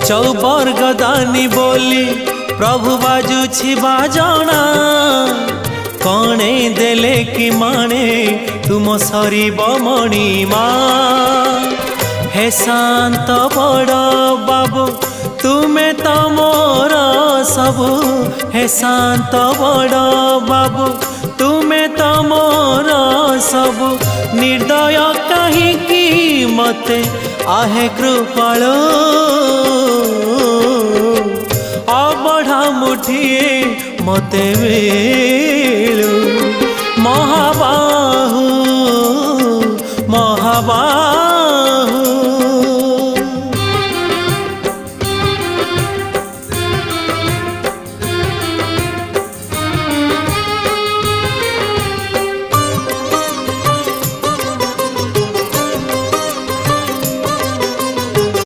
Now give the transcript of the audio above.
चौबर्ग दानी बोली प्रभु बाजुछि बाजना कणे देले कि माने तुम सरीब मणिमा हे शांत बड़ बाबू तुमे तो मोर सबु हे शांत बड़ बाबू तुमे तो मोर सबु निर्दय कहीं मते आहे कृपाल अबढ़ा मुठिए मते मिलू महाबाहु महाबाहु